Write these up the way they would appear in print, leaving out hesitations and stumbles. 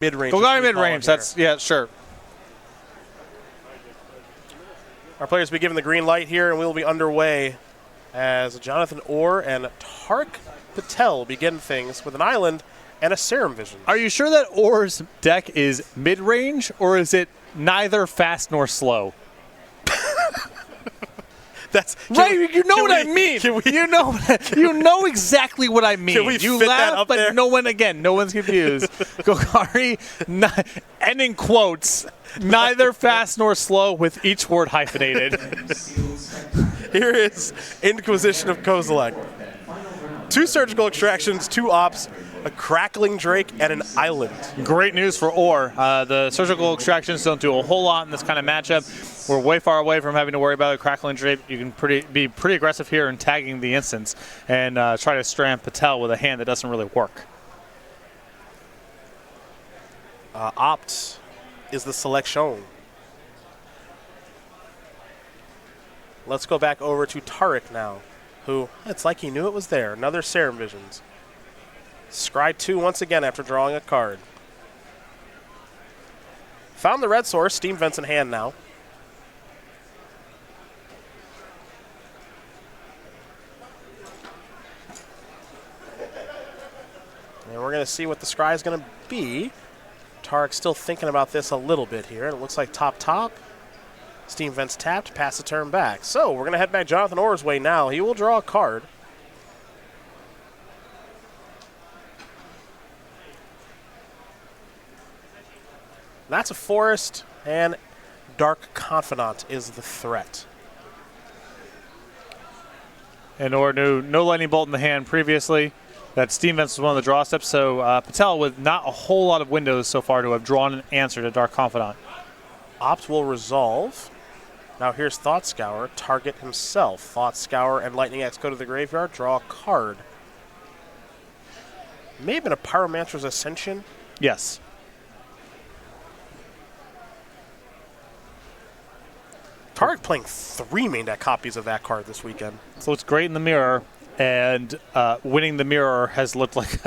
mid-range. Golgari mid-range. That's, yeah, sure. Our players will be given the green light here, and we will be underway as Jonathan Orr and Tariq Patel begin things with an island and a Serum Vision. Are you sure that Orr's deck is mid-range, or is it neither fast nor slow? That's right. You know what I mean. You know exactly what I mean. Can we you fit laugh, that up but there? no one's confused. Golgari, and in quotes, neither fast nor slow, with each word hyphenated. Here is Inquisition of Kozilek. 2 surgical extractions, 2 ops, a crackling drake, and an island. Great news for Orr. The surgical extractions don't do a whole lot in this kind of matchup. We're way far away from having to worry about a crackling drake. You can be pretty aggressive here in tagging the instance and try to strand Patel with a hand that doesn't really work. Opt is the selection. Let's go back over to Tariq now, who, it's like he knew it was there. Another Serum Visions. Scry 2 once again after drawing a card. Found the red source, Steam Vents in hand now. And we're going to see what the scry is going to be. Tariq's still thinking about this a little bit here. It looks like top. Steam Vents tapped, pass the turn back. So we're going to head back Jonathan Orr's way now. He will draw a card. That's a forest, and Dark Confidant is the threat. And Orr knew no lightning bolt in the hand previously. That Steam Vents was one of the draw steps, so Patel with not a whole lot of windows so far to have drawn an answer to Dark Confidant. Opt will resolve. Now here's Thought Scour, target himself. Thought Scour and Lightning Axe go to the graveyard, draw a card. May have been a Pyromancer's Ascension. Yes. Tariq playing 3 main deck copies of that card this weekend. So it's great in the mirror, and winning the mirror has looked like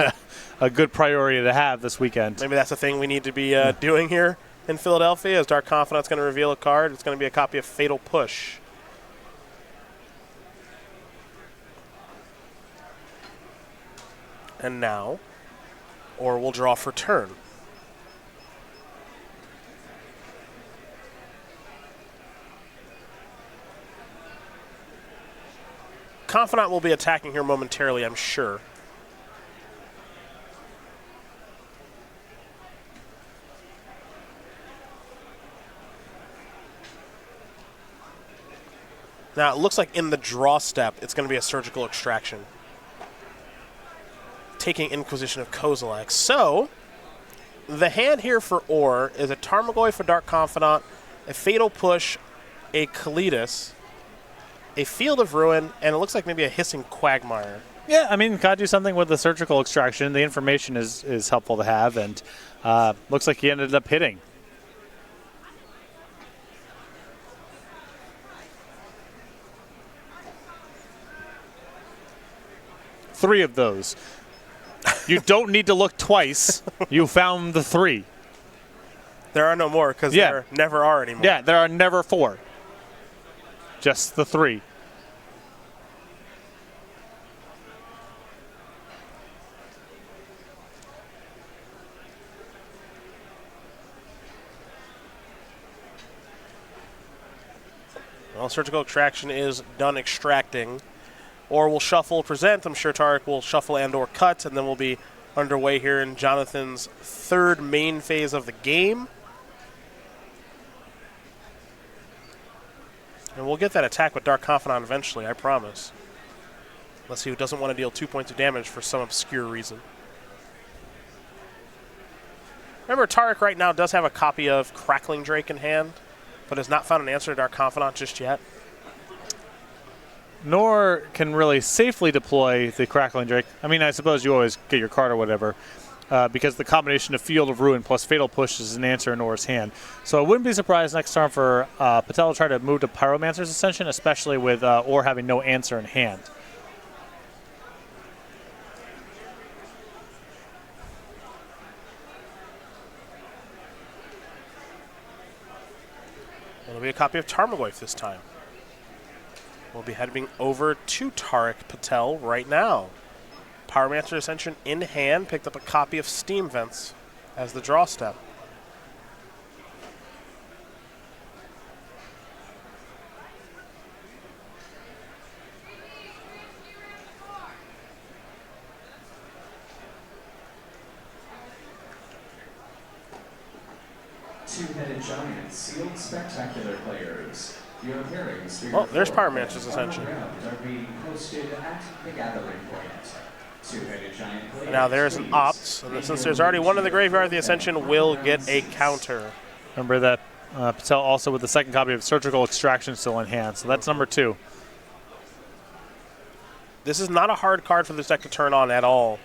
a good priority to have this weekend. Maybe that's the thing we need to be doing here in Philadelphia, as Dark Confidant's going to reveal a card. It's going to be a copy of Fatal Push. And now, Orr will draw for turn. Confidant will be attacking here momentarily, I'm sure. Now, it looks like in the draw step, it's going to be a surgical extraction. Taking Inquisition of Kozilek. So, the hand here for Orr is a Tarmogoyf for Dark Confidant, a Fatal Push, a Kalidas, a Field of Ruin, and it looks like maybe a Hissing Quagmire. Yeah, I mean, gotta do something with the surgical extraction. The information is helpful to have, and looks like he ended up hitting. Three of those. You don't need to look twice. You found the 3. There are no more, because there never are anymore. Yeah, there are never 4. Just the 3. Well, surgical extraction is done extracting. Or we'll shuffle, present. I'm sure Tariq will shuffle and or cut, and then we'll be underway here in Jonathan's 3rd main phase of the game. And we'll get that attack with Dark Confidant eventually, I promise. Let's see who doesn't want to deal 2 points of damage for some obscure reason. Remember, Tariq right now does have a copy of Crackling Drake in hand, but has not found an answer to Dark Confidant just yet. Nor can really safely deploy the Crackling Drake. I mean, I suppose you always get your card or whatever, because the combination of Field of Ruin plus Fatal Push is an answer in Orr's hand. So I wouldn't be surprised next turn for Patel to try to move to Pyromancer's Ascension, especially with Orr having no answer in hand. It'll be a copy of Tarmogoyf this time. We'll be heading over to Tariq Patel right now. Pyromancer Ascension in hand, picked up a copy of Steam Vents as the draw step. Two-headed giants, sealed spectacular players. Your pairings. Well, there's Pyromancer's Ascension. Are being posted at the gathering point. Two-headed giant players. Now there's an opt, and since there's already one in the graveyard, the Ascension will get a counter. Remember that Patel also with the second copy of Surgical Extraction still in hand, so that's number 2. This is not a hard card for this deck to turn on at all.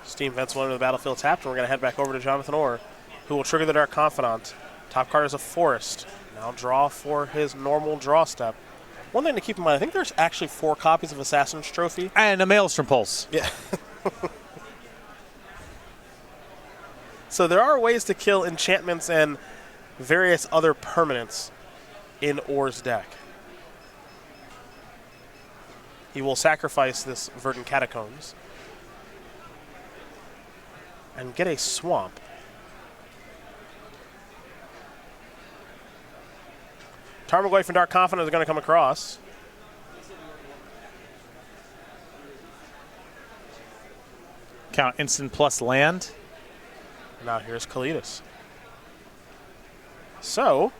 Steam Vents one into the battlefield tapped, and we're going to head back over to Jonathan Orr, who will trigger the Dark Confidant. Top card is a Forest. Now draw for his normal draw step. One thing to keep in mind, I think there's actually 4 copies of Assassin's Trophy. And a Maelstrom Pulse. Yeah. So there are ways to kill enchantments and various other permanents in Orr's deck. He will sacrifice this Verdant Catacombs and get a swamp. Tarmogoyf and Dark Confidant are going to come across. Count instant plus land. Now here's Kalidas. So,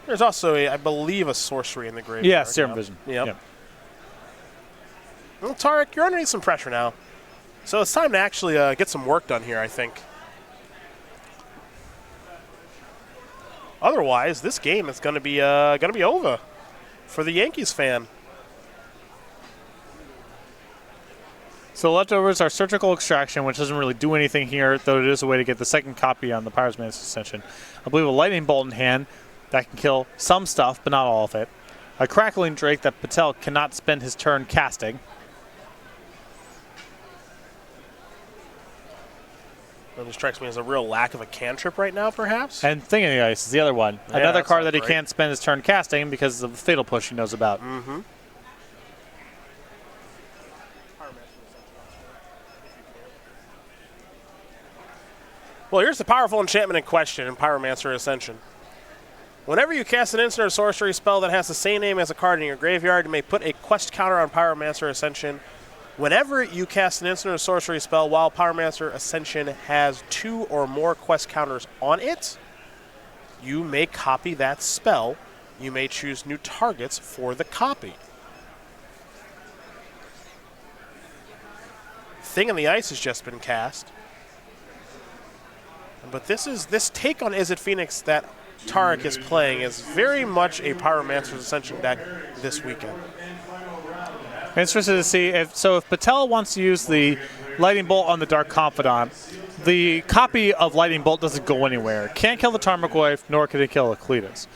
there's also, I believe, a sorcery in the graveyard. Yeah, Serum Vision. Yep. Well, Tariq, you're underneath some pressure now. So it's time to actually get some work done here, I think. Otherwise, this game is going to be over for the Yankees fan. So leftovers are Surgical Extraction, which doesn't really do anything here, though it is a way to get the second copy on the Pyromancer's Ascension. I believe a Lightning Bolt in hand that can kill some stuff, but not all of it. A Crackling Drake that Patel cannot spend his turn casting. That strikes me as a real lack of a cantrip right now, perhaps. And Thing in the Ice is the other one. Yeah, Another that's card not that he great. can't spend his turn casting because of the Fatal Push he knows about. Mm-hmm. Well, here's the powerful enchantment in question in Pyromancer Ascension. Whenever you cast an instant or sorcery spell that has the same name as a card in your graveyard, you may put a quest counter on Pyromancer Ascension. Whenever you cast an instant or sorcery spell while Pyromancer Ascension has 2 or more quest counters on it, you may copy that spell. You may choose new targets for the copy. Thing in the Ice has just been cast. But this take on Is It Phoenix that Tariq is playing is very much a Pyromancer's Ascension deck this weekend. Interested to see if Patel wants to use the Lightning Bolt on the Dark Confidant, the copy of Lightning Bolt doesn't go anywhere. Can't kill the Tarmogoyf, nor can it kill Cletus.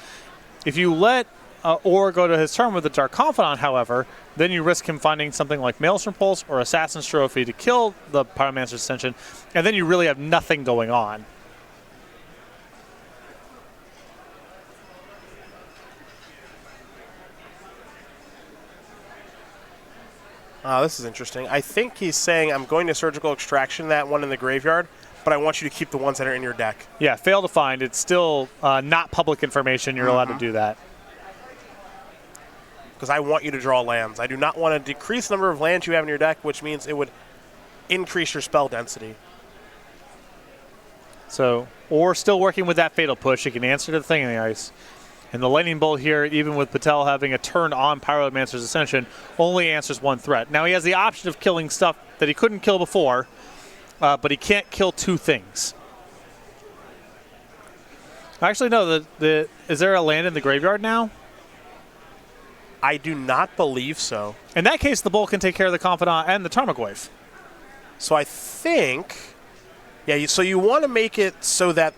If you let Orr go to his turn with the Dark Confidant, however, then you risk him finding something like Maelstrom Pulse or Assassin's Trophy to kill the Pyromancer's Ascension, and then you really have nothing going on. This is interesting. I think he's saying, I'm going to Surgical Extraction, that one in the graveyard, but I want you to keep the ones that are in your deck. Yeah, fail to find. It's still not public information. You're allowed to do that. Because I want you to draw lands. I do not want to decrease the number of lands you have in your deck, which means it would increase your spell density. So, or still working with that Fatal Push. He can answer to the Thing in the Ice. And the Lightning Bolt here, even with Patel having a turn on Pyromancer's Ascension, only answers one threat. Now he has the option of killing stuff that he couldn't kill before, but he can't kill 2 things. Actually, no. Is there a land in the graveyard now? I do not believe so. In that case, the Bolt can take care of the Confidant and the Tarmogoyf. So I think, yeah. So you want to make it so that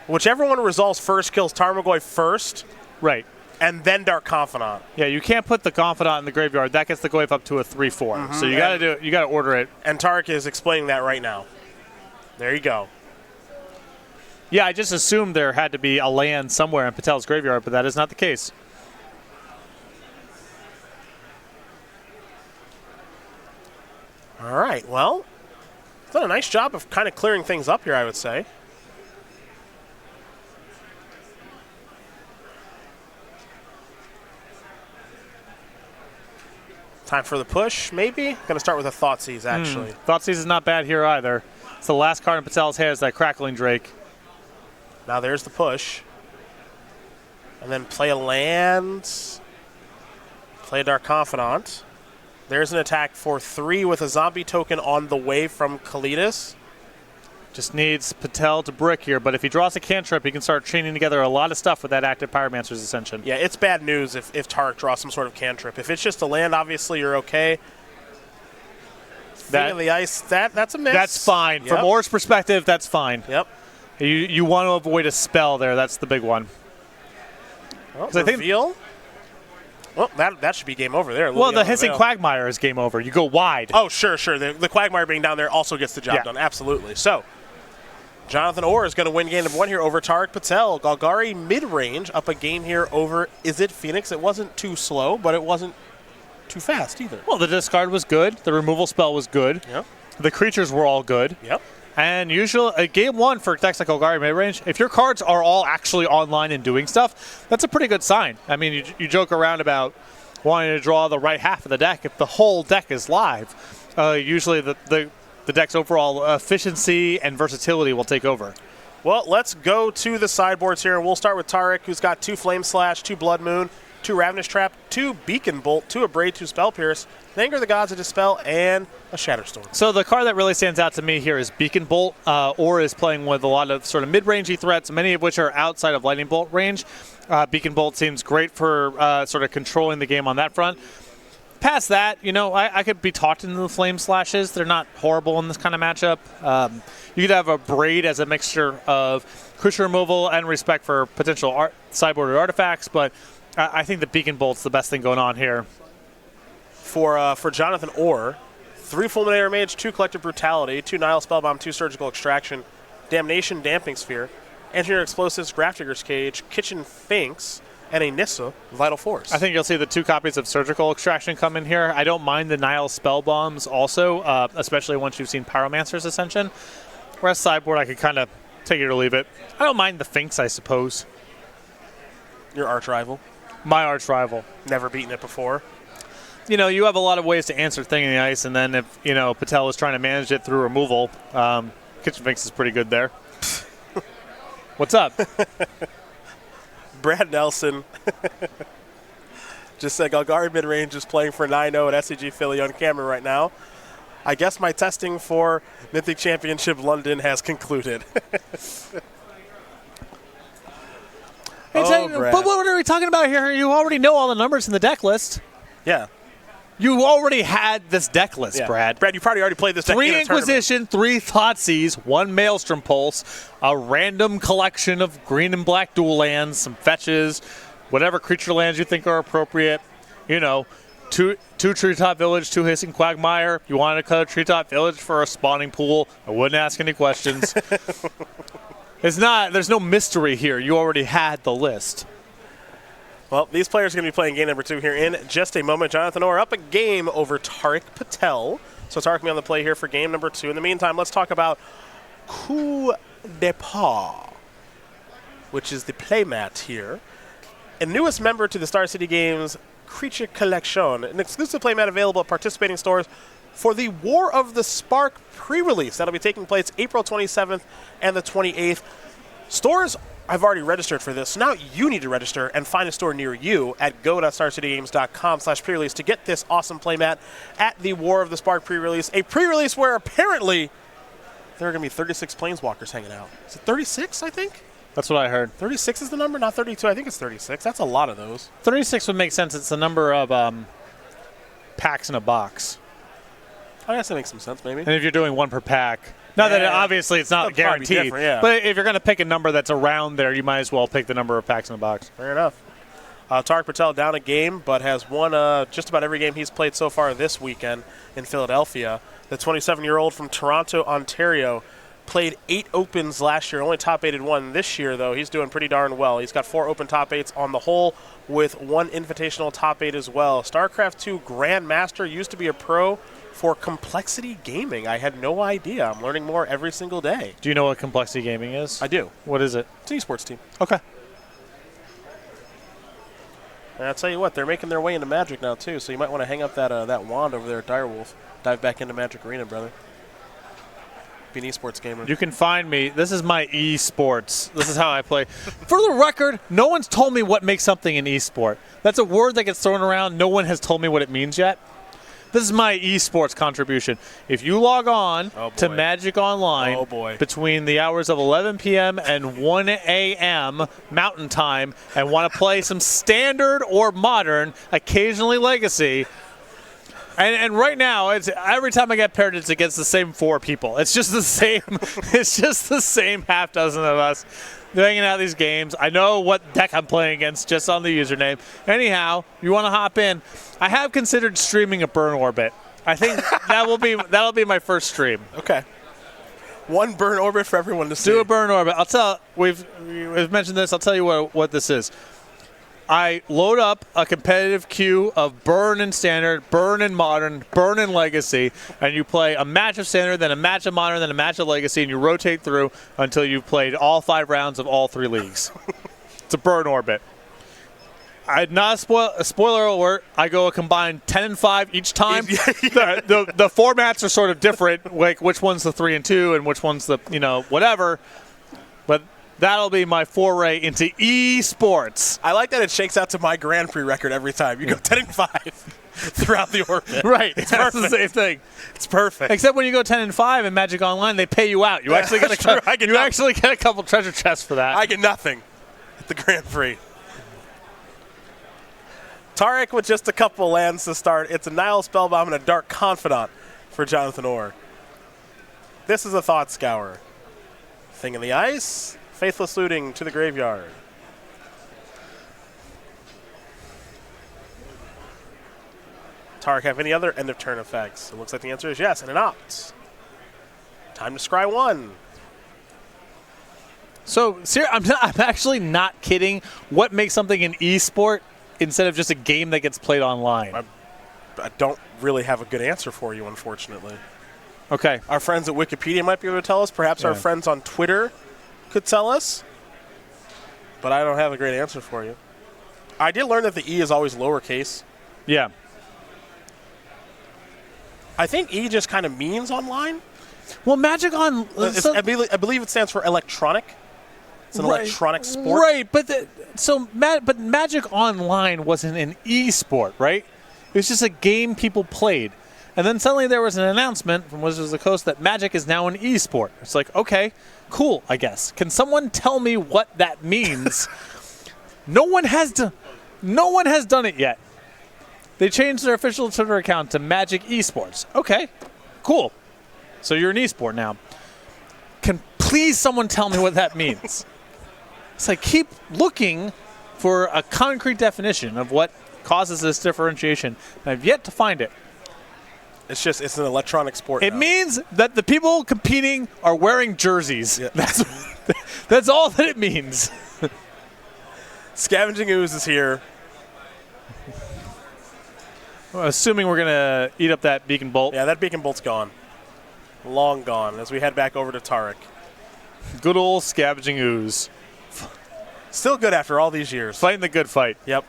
whichever one resolves first kills Tarmogoyf first, Right. and then Dark Confidant. Yeah, you can't put the Confidant in the graveyard. That gets the Goyf up to a 3/4. So you got to order it. And Tariq is explaining that right now. There you go. Yeah, I just assumed there had to be a land somewhere in Patel's graveyard, but that is not the case. All right, well, he's done a nice job of kind of clearing things up here, I would say. Time for the push, maybe? Going to start with a Thoughtseize, actually. Thoughtseize is not bad here either. It's the last card in Patel's hand is that Crackling Drake. Now there's the push. And then play a land. Play a Dark Confidant. There's an attack for 3 with a zombie token on the way from Kalidas. Just needs Patel to brick here, but if he draws a cantrip, he can start chaining together a lot of stuff with that active Pyromancer's Ascension. Yeah, it's bad news if Tariq draws some sort of cantrip. If it's just a land, obviously you're okay. Feet in the ice, that's a miss. That's fine. Yep. From Orr's perspective, that's fine. Yep. You want to avoid a spell there. That's the big one. Well, I think reveal. Well, that should be game over there. Well, the Hissing Quagmire is game over. You go wide. Oh, sure. The Quagmire being down there also gets the job done. Absolutely. So, Jonathan Orr is going to win game number 1 here over Tariq Patel. Golgari mid-range up a game here over Is It Phoenix. It wasn't too slow, but it wasn't too fast either. Well, the discard was good. The removal spell was good. Yep. The creatures were all good. Yep. And usually, game 1 for decks like Golgari mid-range, if your cards are all actually online and doing stuff, that's a pretty good sign. I mean, you joke around about wanting to draw the right half of the deck. If the whole deck is live, usually the deck's overall efficiency and versatility will take over. Well, let's go to the sideboards here. We'll start with Tariq, who's got 2 Flame Slash, 2 Blood Moon, 2 Ravenous Trap, 2 Beacon Bolt, 2 Abrade, 2 Spell Pierce, an Anger of the Gods, a Dispel, and a Shatterstorm. So the card that really stands out to me here is Beacon Bolt. Or is playing with a lot of sort of mid-rangey threats, many of which are outside of Lightning Bolt range. Beacon Bolt seems great for sort of controlling the game on that front. Past that, I could be talked into the Flame Slashes. They're not horrible in this kind of matchup. You could have a Braid as a mixture of creature removal and respect for potential sideboarded artifacts, but I think the Beacon Bolt's the best thing going on here. For Jonathan Orr, 3 Fulminator Mage, 2 Collective Brutality, 2 Nihil Spellbomb, 2 Surgical Extraction, Damnation Damping Sphere, Engineer Explosives, Grafdigger's Cage, Kitchen Finks, and a Nissa Vital Force. I think you'll see the 2 copies of Surgical Extraction come in here. I don't mind the Nihil Spellbombs also, especially once you've seen Pyromancer's Ascension. Whereas sideboard, I could kind of take it or leave it. I don't mind the Finks, I suppose. Your arch rival. My arch rival. Never beaten it before. You have a lot of ways to answer Thing in the Ice, and then if, Patel is trying to manage it through removal, Kitchen Finks is pretty good there. What's up? Brad Nelson just said Golgari mid-range is playing for 9-0 at SCG Philly on camera right now. I guess my testing for Mythic Championship London has concluded. But what are we talking about here? You already know all the numbers in the deck list. Yeah. You already had this deck list, Brad. Brad, you probably already played this deck 3 in a Inquisition, 3 Thoughtseize, 1 Maelstrom Pulse, a random collection of green and black dual lands, some fetches, whatever creature lands you think are appropriate. 2 Treetop Village, 2 Hissing Quagmire. You wanted to cut a Treetop Village for a spawning pool. I wouldn't ask any questions. There's no mystery here. You already had the list. Well, these players are going to be playing game number 2 here in just a moment. Jonathan Orr up a game over Tariq Patel. So Tariq will be on the play here for game number 2. In the meantime, let's talk about Coup de Pas, which is the playmat here. A newest member to the Star City Games Creature Collection, an exclusive playmat available at participating stores for the War of the Spark pre-release. That'll be taking place April 27th and the 28th. Stores I've already registered for this, so now you need to register and find a store near you at go.starcitygames.com/pre-release to get this awesome playmat at the War of the Spark pre-release. A pre-release where apparently there are going to be 36 Planeswalkers hanging out. Is it 36, I think? That's what I heard. 36 is the number, not 32. I think it's 36. That's a lot of those. 36 would make sense. It's the number of packs in a box. I guess that makes some sense, maybe. And if you're doing 1 per pack, not that obviously it's not guaranteed, but if you're going to pick a number that's around there, you might as well pick the number of packs in the box. Fair enough. Tariq Patel down a game, but has won just about every game he's played so far this weekend in Philadelphia. The 27-year-old from Toronto, Ontario, played 8 opens last year, only top 8'd 1 this year, though. He's doing pretty darn well. He's got 4 open top 8s on the whole with 1 invitational top 8 as well. StarCraft 2 Grandmaster, used to be a pro for Complexity Gaming. I had no idea. I'm learning more every single day. Do you know what Complexity Gaming is? I do. What is it? It's an esports team. Okay. And I'll tell you what, they're making their way into Magic now, too, so you might want to hang up that wand over there at Direwolf. Dive back into Magic Arena, brother. Be an esports gamer. You can find me. This is my esports. This is how I play. For the record, no one's told me what makes something an esport. That's a word that gets thrown around. No one has told me what it means yet. This is my esports contribution. If you log on to Magic Online between the hours of 11 p.m. and 1 a.m. Mountain Time and want to play some standard or modern, occasionally legacy, and right now, it's every time I get paired, it's against the same 4 people. It's just the same. It's just the same half dozen of us hanging out these games. I know what deck I'm playing against just on the username. Anyhow, you want to hop in? I have considered streaming a Burn Orbit. I think that'll be my first stream. Okay. 1 Burn Orbit for everyone to see. Do a Burn Orbit. I'll tell. We've mentioned this. I'll tell you what this is. I load up a competitive queue of Burn in Standard, Burn in Modern, Burn in Legacy, and you play a match of Standard, then a match of Modern, then a match of Legacy, and you rotate through until you've played all 5 rounds of all 3 leagues. It's a Burn Orbit. Not a spoiler alert, I go a combined 10 and 5 each time. The formats are sort of different, like which one's the 3 and 2 and which one's the, whatever. But that'll be my foray into esports. I like that it shakes out to my Grand Prix record every time. You go 10 and 5 throughout the orbit. Right. It's the same thing. It's perfect. Except when you go 10 and 5 in Magic Online, they pay you out. You actually get a couple treasure chests for that. I get nothing at the Grand Prix. Tariq with just a couple lands to start. It's a Nile Spellbomb and a Dark Confidant for Jonathan Orr. This is a Thought Scour. Thing in the Ice. Faithless Looting to the graveyard. Tariq have any other end of turn effects? It looks like the answer is yes, and an opt. Time to scry 1. So, I'm actually not kidding. What makes something an esport instead of just a game that gets played online? I don't really have a good answer for you, unfortunately. Okay. Our friends at Wikipedia might be able to tell us. Perhaps our friends on Twitter could tell us. But I don't have a great answer for you. I did learn that the E is always lowercase. Yeah. I think E just kind of means online. Well, Magic on... I believe it stands for electronic. It's an electronic sport. Right, but Magic Online wasn't an e-sport, right? It was just a game people played. And then suddenly there was an announcement from Wizards of the Coast that Magic is now an e-sport. It's like, okay, cool, I guess. Can someone tell me what that means? No one has done it yet. They changed their official Twitter account to Magic Esports. Okay, cool. So you're an e-sport now. Can please someone tell me what that means? It's like, keep looking for a concrete definition of what causes this differentiation. And I've yet to find it. It's an electronic sport. It means that the people competing are wearing jerseys. Yeah. That's all that it means. Scavenging Ooze is here. Assuming we're going to eat up that Beacon Bolt. Yeah, that Beacon Bolt's gone. Long gone as we head back over to Tariq. Good old Scavenging Ooze. Still good after all these years. Fighting the good fight. Yep.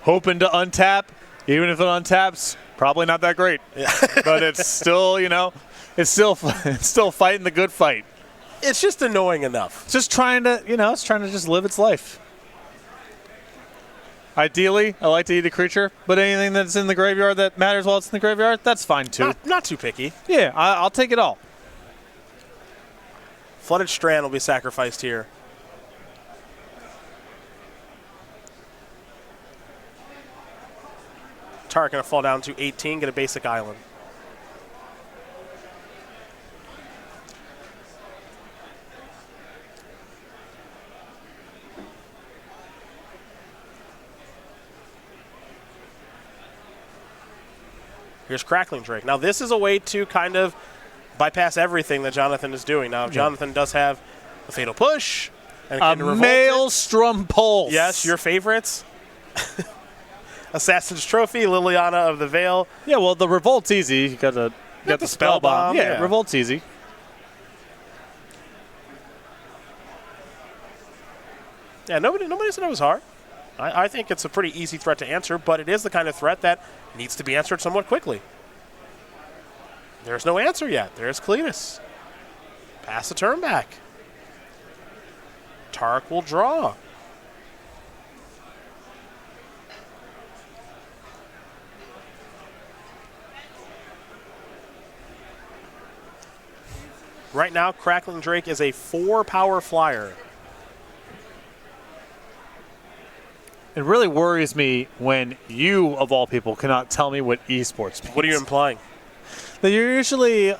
Hoping to untap. Even if it untaps, probably not that great. Yeah. But it's still, it's still fighting the good fight. It's just annoying enough. It's just trying to, it's trying to just live its life. Ideally, I like to eat a creature, but anything that's in the graveyard that matters while it's in the graveyard, that's fine too. Not too picky. Yeah, I'll take it all. Flooded Strand will be sacrificed here. Tariq going to fall down to 18, get a basic island. Here's Crackling Drake. Now this is a way to kind of bypass everything that Jonathan is doing. Now, Jonathan does have a Fatal Push. And a Maelstrom Pulse. Yes, your favorites. Assassin's Trophy, Liliana of the Veil. Yeah, well, the Revolt's easy. You got the Spell Bomb. Yeah, Revolt's easy. Yeah, nobody said it was hard. I think it's a pretty easy threat to answer, but it is the kind of threat that needs to be answered somewhat quickly. There's no answer yet. There's Cletus. Pass the turn back. Tariq will draw. Right now, Crackling Drake is a 4-power flyer. It really worries me when you, of all people, cannot tell me what esports means. What are you implying? That you're usually,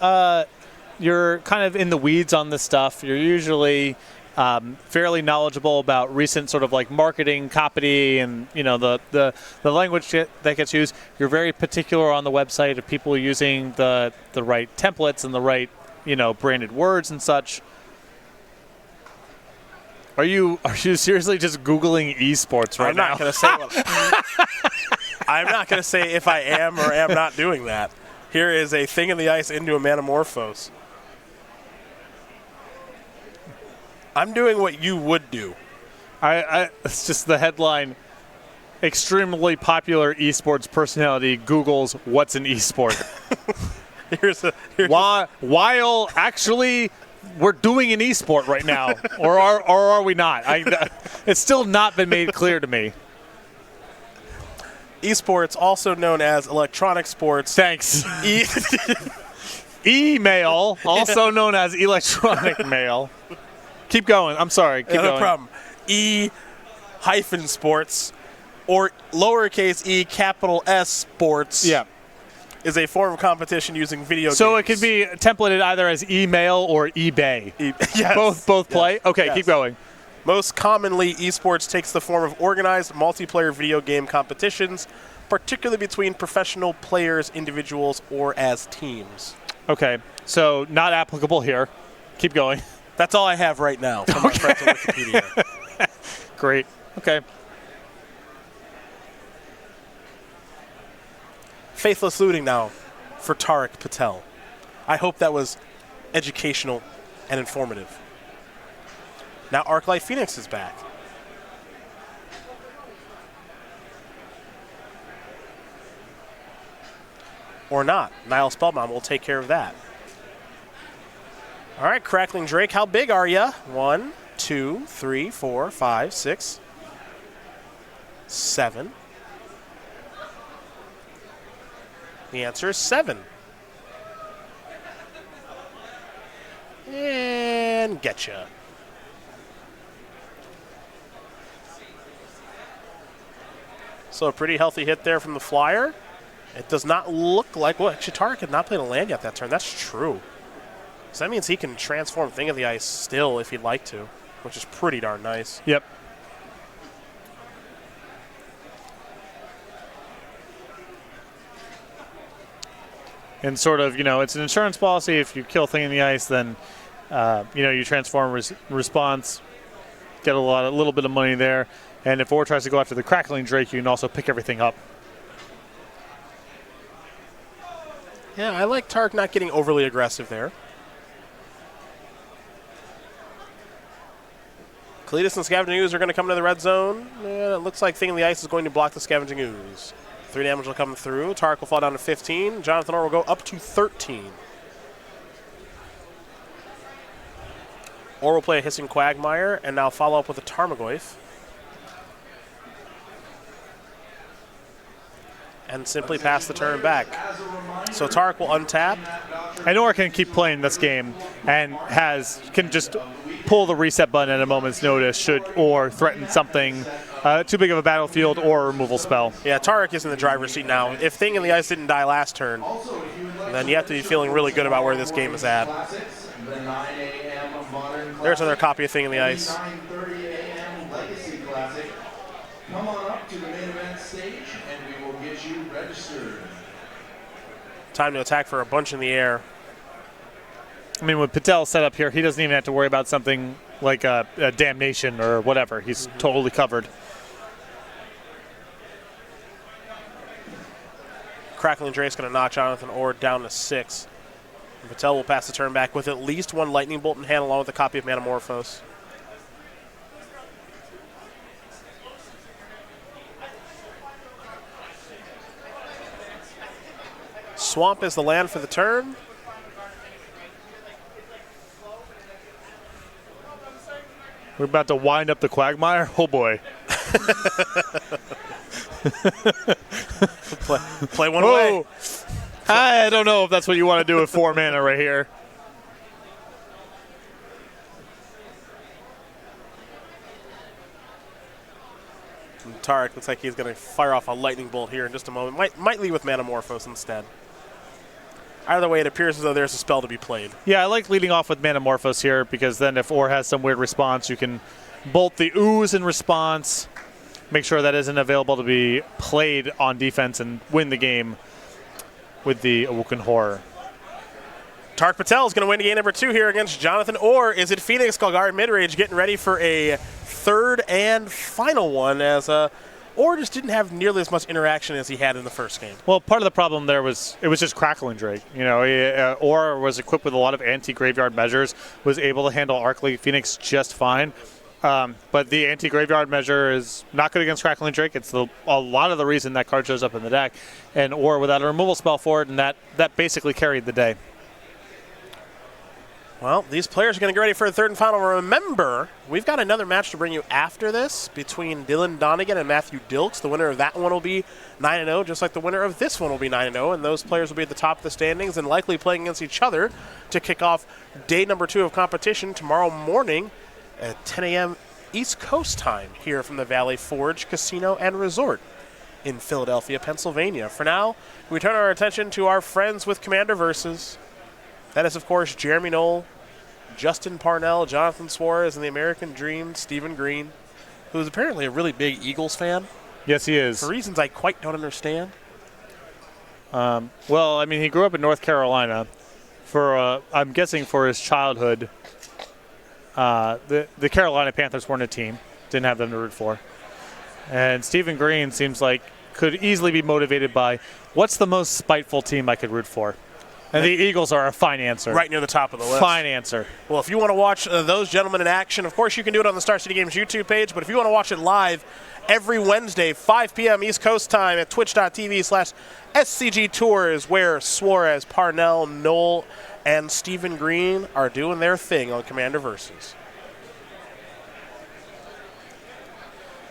you're kind of in the weeds on this stuff. You're usually fairly knowledgeable about recent sort of like marketing, copy, and the language that gets used. You're very particular on the website of people using the right templates and the right branded words and such. Are you seriously just Googling esports right now? I'm not going to say if I am or am not doing that. Here is a Thing in the Ice into a Manamorphose. I'm doing what you would do. It's just the headline. Extremely popular esports personality Googles what's an esport. While actually we're doing an esport right now, or are we not? It's still not been made clear to me. Esports, also known as electronic sports. Thanks. Email, also known as electronic mail. Keep going. I'm sorry. Keep going. No problem. E-sports, or lowercase e capital S sports. Yeah. Is a form of competition using video games. So it could be templated either as email or eBay. Yes. Both play? Yes. Okay, Yes. Keep going. Most commonly, esports takes the form of organized multiplayer video game competitions, particularly between professional players, individuals, or as teams. Okay, so not applicable here. Keep going. That's all I have right now from my friends on Wikipedia. Great. Okay. Faithless Looting now for Tariq Patel. I hope that was educational and informative. Now Arclight Phoenix is back. Or not. Nile Spellbound will take care of that. All right, Crackling Drake, how big are ya? 1, 2, 3, 4, 5, 6, 7. The answer is 7. And getcha. So a pretty healthy hit there from the flyer. It does not look like... Well, actually, Tariq had not played a land yet that turn. That's true. So that means he can transform Thing of the Ice still if he'd like to, which is pretty darn nice. Yep. And sort of, it's an insurance policy. If you kill Thing in the Ice, then, you transform response, get a little bit of money there. And if Or tries to go after the Crackling Drake, you can also pick everything up. Yeah, I like Tariq not getting overly aggressive there. Cletus and Scavenging Ooze are going to come into the red zone. And it looks like Thing in the Ice is going to block the Scavenging Ooze. 3 damage will come through. Tariq will fall down to 15. Jonathan Orr will go up to 13. Orr will play a Hissing Quagmire and now follow up with a Tarmogoyf. And simply pass the turn back. So Tariq will untap. And Orr can keep playing this game and can just pull the reset button at a moment's notice should Orr threaten something too big of a battlefield or a removal spell. Yeah, Tariq is in the driver's seat now. If Thing in the Ice didn't die last turn, then you have to be feeling really good about where this game is at. There's another copy of Thing in the Ice. Come on up to the main event stage and we will get you registered. Time to attack for a bunch in the air. I mean, with Patel set up here, he doesn't even have to worry about something like a damnation or whatever. He's totally covered. Crackling Drake's going to knock Jonathan Orr down to 6. And Patel will pass the turn back with at least one Lightning Bolt in hand along with a copy of Manamorphose. Swamp is the land for the turn. We're about to wind up the quagmire? Oh, boy. Play one away. I don't know if that's what you want to do with 4 mana right here. And Tariq looks like he's going to fire off a Lightning Bolt here in just a moment. Might lead with Manamorphose instead. Either way, it appears as though there's a spell to be played. Yeah, I like leading off with Manamorphose here because then if Orr has some weird response, you can bolt the Ooze in response, make sure that isn't available to be played on defense, and win the game with the Awoken Horror. Tariq Patel is going to win game number 2 here against Jonathan Orr. Is it Phoenix Golgari midrange getting ready for a third and final one as Orr just didn't have nearly as much interaction as he had in the first game. Well, part of the problem there was it was just Crackling Drake. You know, Orr was equipped with a lot of anti-graveyard measures, was able to handle Arclight Phoenix just fine. But the anti-graveyard measure is not good against Crackling Drake. It's a lot of the reason that card shows up in the deck. And Orr without a removal spell for it, and that basically carried the day. Well, these players are going to get ready for a third and final. Remember, we've got another match to bring you after this between Dylan Donegan and Matthew Dilks. The winner of that one will be 9-0, just like the winner of this one will be 9-0. And those players will be at the top of the standings and likely playing against each other to kick off day number 2 of competition tomorrow morning at 10 a.m. East Coast time here from the Valley Forge Casino and Resort in Philadelphia, Pennsylvania. For now, we turn our attention to our friends with Commander Versus. That is, of course, Jeremy Knoll, Justin Parnell, Jonathan Suarez, and the American Dream, Stephen Green, who is apparently a really big Eagles fan. Yes, he is. For reasons I quite don't understand. Well, I mean, he grew up in North Carolina. I'm guessing for his childhood, the Carolina Panthers weren't a team. Didn't have them to root for. And Stephen Green seems like could easily be motivated by, what's the most spiteful team I could root for? And the Eagles are a fine answer. Right near the top of the list. Fine answer. Well, if you want to watch those gentlemen in action, of course you can do it on the Star City Games YouTube page, but if you want to watch it live every Wednesday, 5 p.m. East Coast time at twitch.tv/SCG Tours, where Suarez, Parnell, Knoll, and Stephen Green are doing their thing on Commander Versus.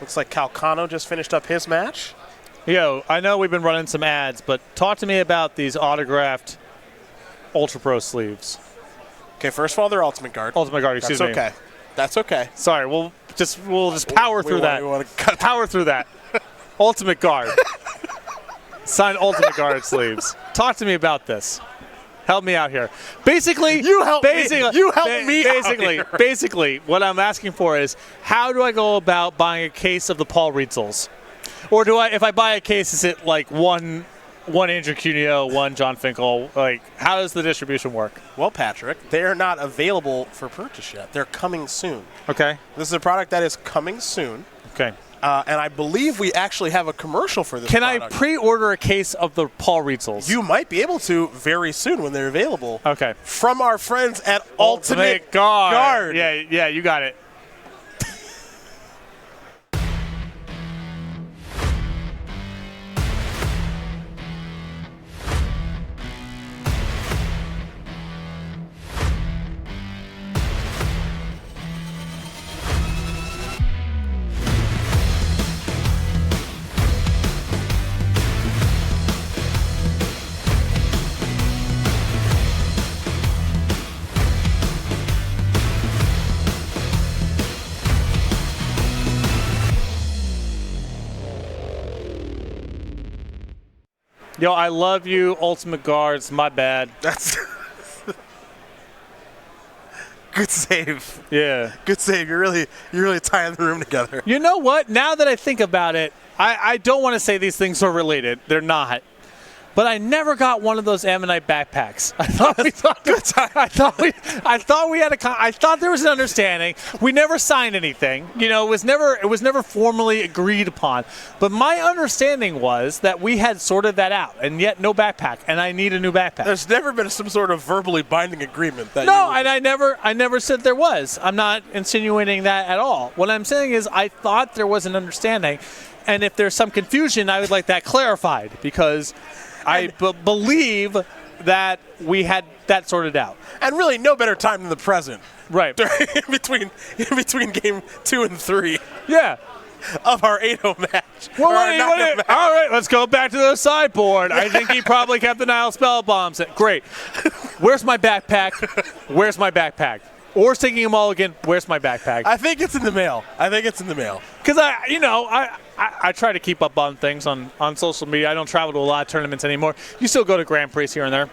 Looks like Calcano just finished up his match. Yo, I know we've been running some ads, but talk to me about these autographed Ultra Pro sleeves. Okay, first of all, they're Ultimate Guard. Ultimate Guard, excuse me. That's okay. That's okay. Sorry, we'll just power through that. Power through that. Ultimate Guard. Signed Ultimate Guard sleeves. Talk to me about this. Help me out here. Basically, you help me. You help me basically, out here. Basically, what I'm asking for is, how do I go about buying a case of the Paul Rietzels? Or do I, if I buy a case, is it like one Andrew Cuneo, one John Finkel? Like, how does the distribution work? Well, Patrick, they are not available for purchase yet. They're coming soon. Okay. This is a product that is coming soon. Okay. And I believe we actually have a commercial for this product. product. I pre-order a case of the Paul Rietzels? You might be able to very soon when they're available. Okay. From our friends at Ultimate Guard. Yeah, you got it. Yo, I love you, Ultimate Guards. My bad. That's good save. Yeah. Good save. You're really tying the room together. You know what? Now that I think about it, I don't want to say these things are related. They're not. But I never got one of those Ammonite backpacks. I thought there was an understanding. We never signed anything. It was never formally agreed upon. But my understanding was that we had sorted that out, and yet no backpack, and I need a new backpack. There's never been some sort of verbally binding agreement that. No, and I never said there was. I'm not insinuating that at all. What I'm saying is I thought there was an understanding, and if there's some confusion, I would like that clarified because I believe that we had that sorted out. And really, no better time than the present. Right. in between game 2 and 3. Yeah. Of our 8-0 match. Well, match. All right, let's go back to the sideboard. I think he probably kept the Nile spell bombs. Great. Where's my backpack? Where's my backpack? Or's taking them all again. Where's my backpack? I think it's in the mail. Because I try to keep up on things on social media. I don't travel to a lot of tournaments anymore. You still go to Grand Prix here and there.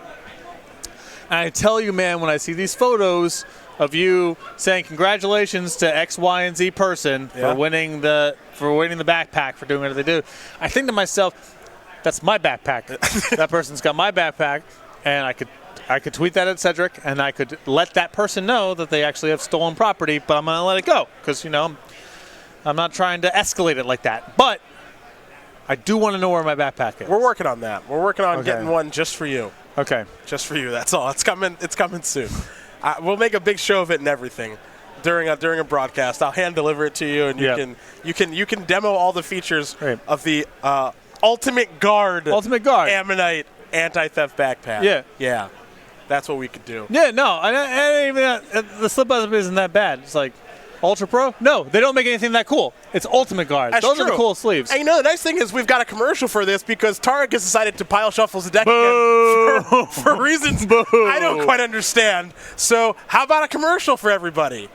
And I tell you, man, when I see these photos of you saying congratulations to X, Y, and Z person for winning the backpack, for doing what they do, I think to myself, that's my backpack. That person's got my backpack, and I could tweet that at Cedric, and I could let that person know that they actually have stolen property, but I'm going to let it go because, I'm not trying to escalate it like that. But I do want to know where my backpack is. We're working on that. We're working on getting one just for you. Okay. Just for you. That's all. It's coming soon. We'll make a big show of it and everything during a broadcast. I'll hand deliver it to you, and you can demo all the features of the Ultimate Guard Ammonite anti-theft backpack. Yeah. That's what we could do. Yeah, no, the slip up isn't that bad. It's like Ultra Pro? No, they don't make anything that cool. It's Ultimate Guard. Those are the cool sleeves. And the nice thing is we've got a commercial for this because Tariq has decided to pile shuffle the deck again for reasons I don't quite understand. So how about a commercial for everybody?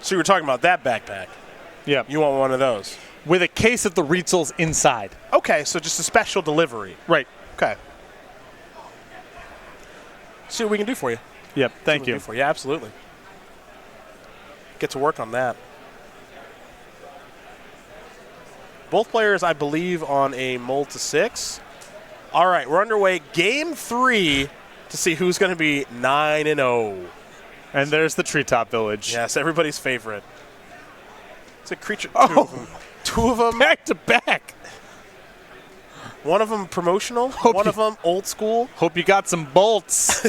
So you were talking about that backpack. Yeah. You want one of those. With a case of the Rietzels inside. Okay, so just a special delivery. Right. Okay. See what we can do for you. Yep, thank you. Yeah, absolutely. Get to work on that. Both players, I believe, on a mold to 6. All right, we're underway. Game 3 to see who's going to be 9-0. And there's the Treetop Village. Yes, everybody's favorite. It's a creature. Two of them. Back to back. One of them promotional. One of them old school. Hope you got some bolts.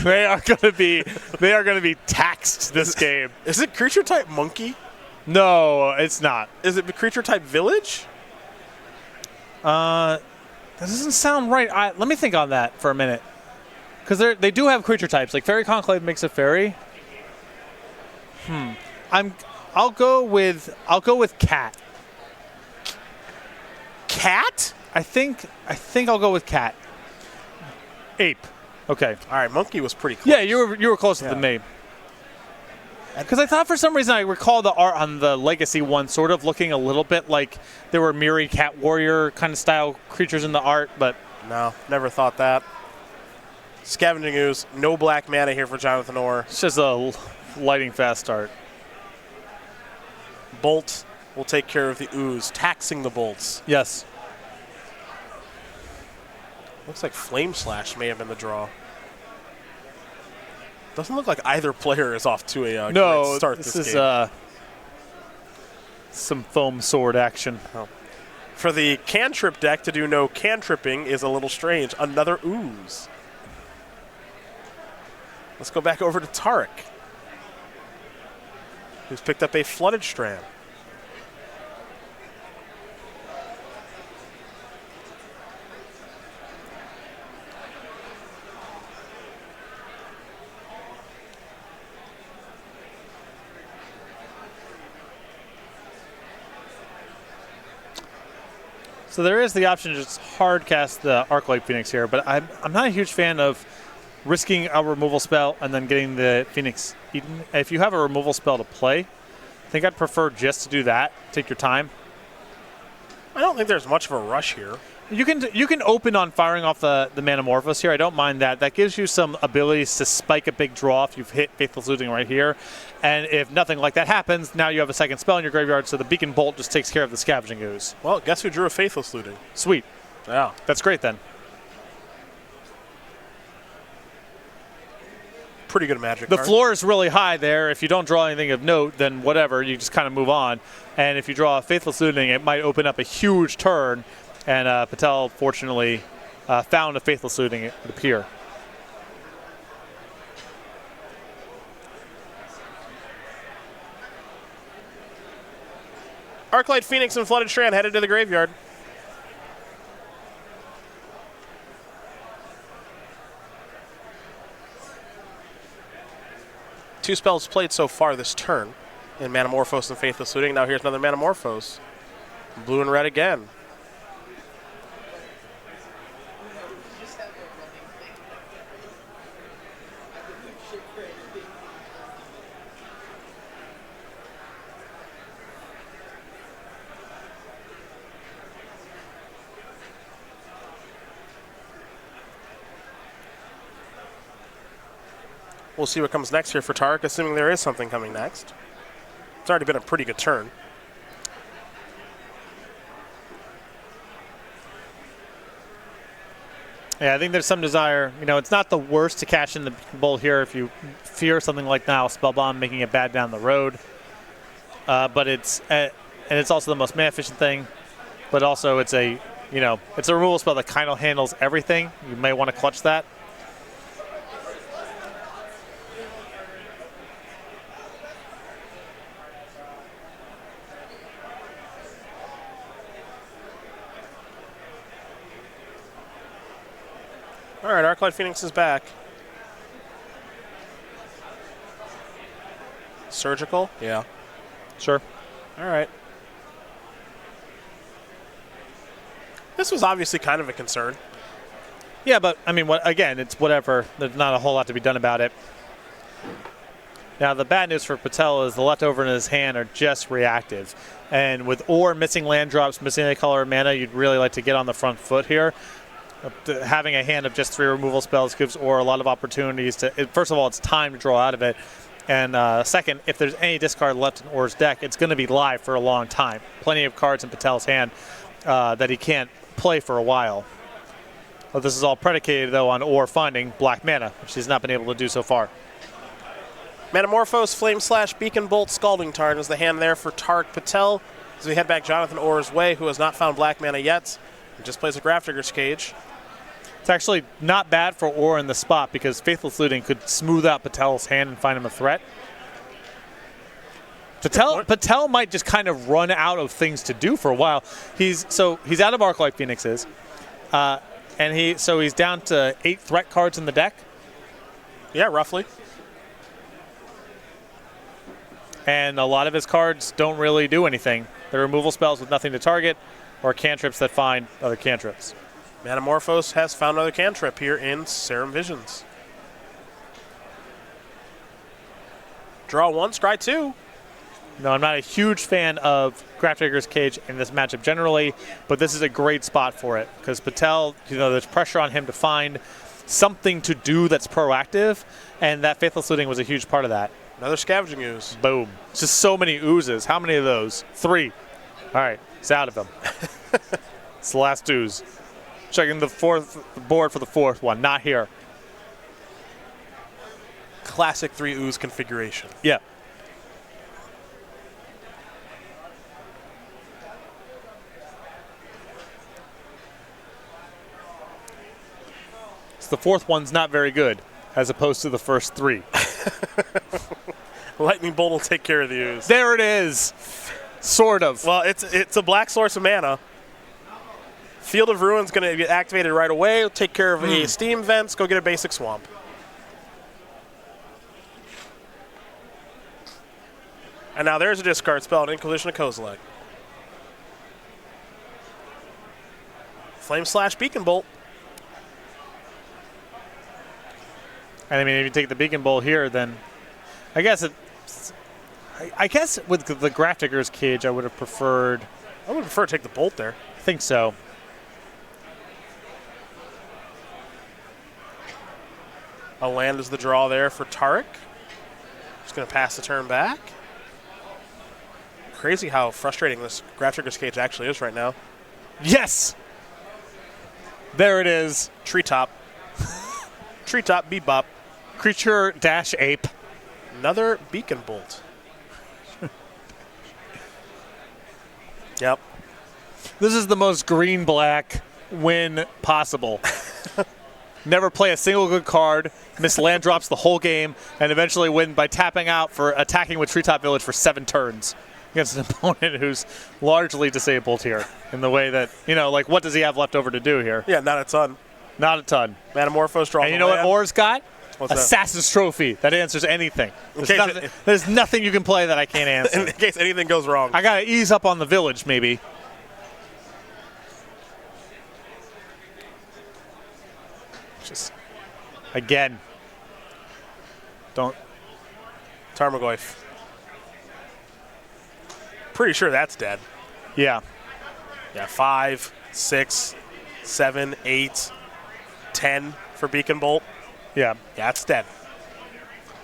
They are going to be taxed this game. Is it creature type monkey? No, it's not. Is it creature type village? That doesn't sound right. Let me think on that for a minute. Because they do have creature types. Like Fairy Conclave makes a fairy. I'll go with cat. Cat? I think I'll go with cat. Ape. Okay. All right, monkey was pretty close. Yeah, you were closer than me. Because I thought for some reason I recall the art on the Legacy one sort of looking a little bit like there were Miri Cat Warrior kind of style creatures in the art, but no, never thought that. Scavenging Ooze, no black mana here for Jonathan Orr. It's just a lighting fast start. Bolt will take care of the Ooze, taxing the bolts. Yes. Looks like Flame Slash may have been the draw. Doesn't look like either player is off to a great start this game. This is some foam sword action. Oh. For the cantrip deck to do no cantripping is a little strange. Another Ooze. Let's go back over to Tariq, who's picked up a Flooded Strand. So there is the option to just hard cast the Arclight Phoenix here, but I'm not a huge fan of risking a removal spell and then getting the Phoenix eaten. If you have a removal spell to play, I think I'd prefer just to do that. Take your time. I don't think there's much of a rush here. You can open on firing off the Manamorphose here. I don't mind that. That gives you some abilities to spike a big draw if you've hit Faithless Looting right here. And if nothing like that happens, now you have a second spell in your graveyard, so the Beacon Bolt just takes care of the Scavenging Ooze. Well, guess who drew a Faithless Looting? Sweet. Yeah. That's great then. Pretty good Magic The card. floor is really high there. If you don't draw anything of note, then whatever, you just kind of move on. And if you draw a Faithless Looting, it might open up a huge turn. And Patel, fortunately, found a Faithless Looting, it would appear. Arclight Phoenix and Flooded Strand headed to the graveyard. Two spells played so far this turn in Manamorphose and Faithless Looting. Now here's another Manamorphose. Blue and red again. We'll see what comes next here for Tariq, assuming there is something coming next. It's already been a pretty good turn. Yeah, I think there's some desire. You know, it's not the worst to cash in the bowl here if you fear something like now, Spellbomb, making it bad down the road. But it's also the most mana efficient thing. But also it's a removal spell that kind of handles everything. You may want to clutch that. All right, Arclight Phoenix is back. Surgical? Yeah. Sure. All right. This was obviously kind of a concern. Yeah, but, I mean, again, it's whatever. There's not a whole lot to be done about it. Now, the bad news for Patel is the leftover in his hand are just reactive. And with Ore missing land drops, missing a color of mana, you'd really like to get on the front foot here. Having a hand of just 3 removal spells gives Ore a lot of opportunities to, first of all, it's time to draw out of it. And second, if there's any discard left in Ore's deck, it's going to be live for a long time. Plenty of cards in Patel's hand that he can't play for a while. Well, this is all predicated, though, on Ore finding black mana, which he's not been able to do so far. Manamorphose, Flame Slash, Beacon Bolt, Scalding Tarn is the hand there for Tariq Patel. As we head back Jonathan Ore's way, who has not found black mana yet. He just plays a Grafdigger's Cage. It's actually not bad for Ore in the spot because Faithless Looting could smooth out Patel's hand and find him a threat. Patel might just kind of run out of things to do for a while. He's out of Arclight Phoenixes, and he's down to 8 threat cards in the deck. Yeah, roughly. And a lot of his cards don't really do anything. They're removal spells with nothing to target, or cantrips that find other cantrips. Manamorphose has found another cantrip here in Serum Visions. Draw 1, scry 2. No, I'm not a huge fan of Grafdigger's Cage in this matchup generally, but this is a great spot for it because Patel, there's pressure on him to find something to do that's proactive, and that Faithless Looting was a huge part of that. Another Scavenging Ooze. Boom. It's just so many oozes. How many of those? 3. All right, it's out of them. It's the last ooze. Checking the board for the 4th one. Not here. Classic 3 ooze configuration. Yeah. So the 4th one's not very good, as opposed to the first 3. Lightning Bolt will take care of the ooze. There it is. Sort of. Well, it's a black source of mana. Field of Ruin's going to get activated right away. It'll take care of a Steam Vents. Go get a basic Swamp. And now there's a discard spell, an Inquisition of Kozilek. Flame Slash Beacon Bolt. And I mean, if you take the Beacon Bolt here, then I guess with the Grafdigger's Cage, I would have preferred. I would prefer to take the Bolt there. I think so. A land is the draw there for Tariq. Just going to pass the turn back. Crazy how frustrating this Grafdigger's Cage actually is right now. Yes! There it is. Treetop. Treetop, bebop. Creature dash ape. Another Beacon Bolt. Yep. This is the most green-black win possible. Never play a single good card, miss land drops the whole game, and eventually win by tapping out for attacking with Treetop Village for 7 turns against an opponent who's largely disabled here in the way that, like what does he have left over to do here? Yeah, not a ton. Not a ton. Metamorphose draws. And you know what Orr's got? What's that? Assassin's Trophy that answers anything. There's nothing you can play that I can't answer. In case anything goes wrong. I got to ease up on the village, maybe. Just, again, don't. Tarmogoyf. Pretty sure that's dead. Yeah. Yeah, 5, 6, 7, 8, 10 for Beacon Bolt. Yeah. Yeah, it's dead.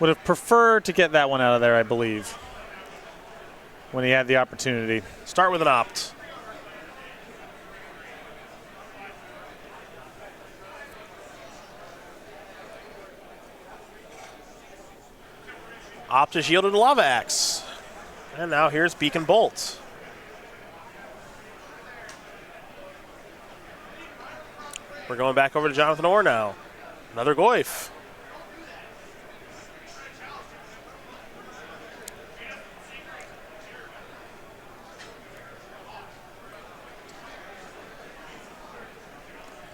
Would have preferred to get that one out of there, I believe, when he had the opportunity. Start with an opt. Opt is yielded to Lava Axe. And now here's Beacon Bolt. We're going back over to Jonathan Orr now. Another Goyf.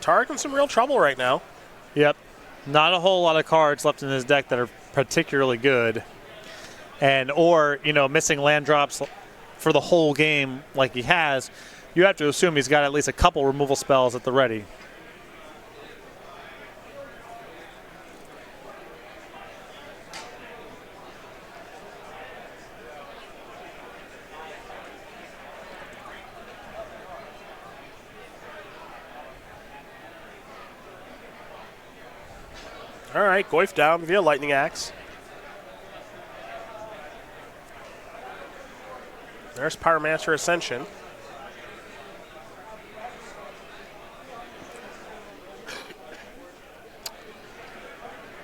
Tariq in some real trouble right now. Yep. Not a whole lot of cards left in his deck that are particularly good. And or, missing land drops for the whole game like he has, you have to assume he's got at least a couple removal spells at the ready. All right, Goyf down via Lightning Axe. There's Pyromancer Ascension.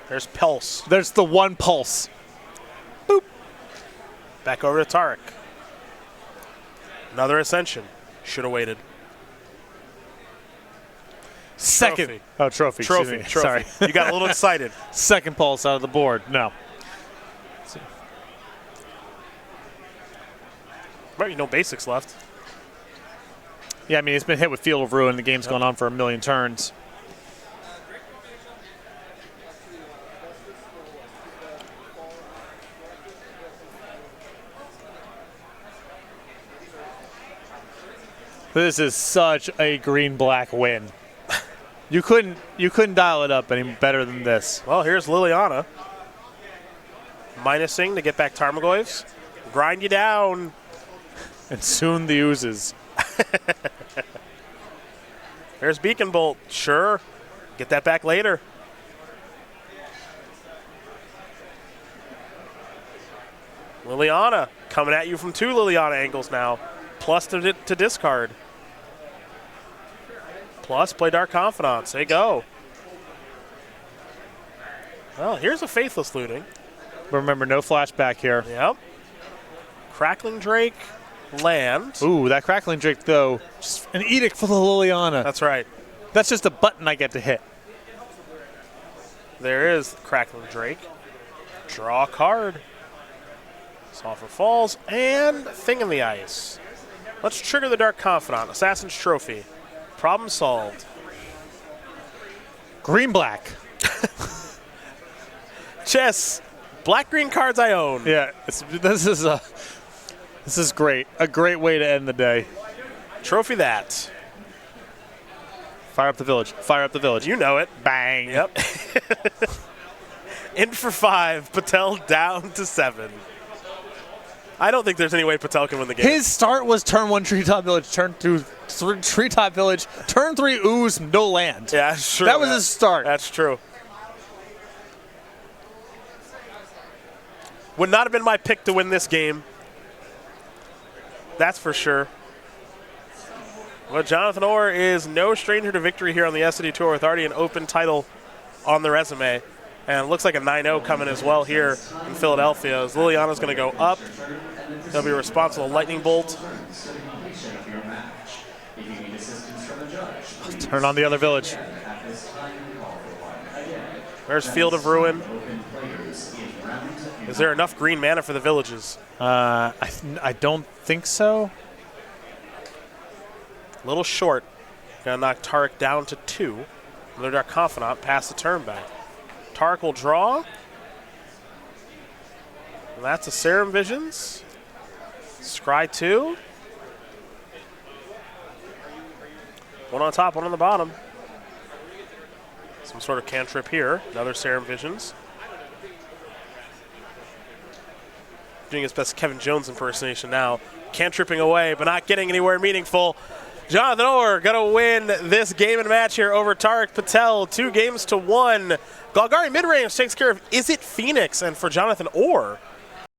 There's Pulse. There's the one pulse. Boop. Back over to Tariq. Another Ascension. Should have waited. Second. Trophy. Oh, trophy. Trophy. Sorry. You got a little excited. Second pulse out of the board. No. Might be no basics left. Yeah, I mean, he's been hit with Field of Ruin. The game's gone on for a million turns. This is such a green-black win. You couldn't dial it up any better than this. Well, here's Liliana. Minusing to get back Tarmogoyfs. Grind you down. And soon the oozes. There's Beacon Bolt. Sure. Get that back later. Liliana coming at you from 2 Liliana angles now. Plus to discard. Plus play Dark Confidant. Say go. Well, here's a Faithless Looting. But remember, no flashback here. Yep. Crackling Drake. Land. Ooh, that Crackling Drake, though, just an edict for the Liliana. That's right. That's just a button I get to hit. There is Crackling Drake. Draw a card. Sulfur Falls and Thing in the Ice. Let's trigger the Dark Confidant. Assassin's Trophy. Problem solved. Green-black. Chess. Black-green cards I own. Yeah, this is great. A great way to end the day. Trophy that. Fire up the village. Fire up the village. You know it. Bang. Yep. In for 5. Patel down to 7. I don't think there's any way Patel can win the game. His start was turn 1 treetop village, turn 2 treetop village, turn 3 ooze, no land. Yeah, that's true. That was his start. That's true. Would not have been my pick to win this game. That's for sure. But Jonathan Orr is no stranger to victory here on the SCG Tour with already an open title on the resume. And it looks like a 9-0 coming as well here in Philadelphia. As Liliana's going to go up. He'll be responsible lightning bolt. Turn on the other village. There's Field of Ruin. Is there enough green mana for the villages? I don't think so. A little short. Gonna knock Tariq down to 2. Another Dark Confidant pass the turn back. Tariq will draw. And that's a Serum Visions. Scry 2. One on top, one on the bottom. Some sort of cantrip here. Another Serum Visions. Doing his best Kevin Jones impersonation now. Cantripping away, but not getting anywhere meaningful. Jonathan Orr going to win this game and match here over Tariq Patel, 2 games to 1. Golgari mid-range takes care of Is It Phoenix, and for Jonathan Orr,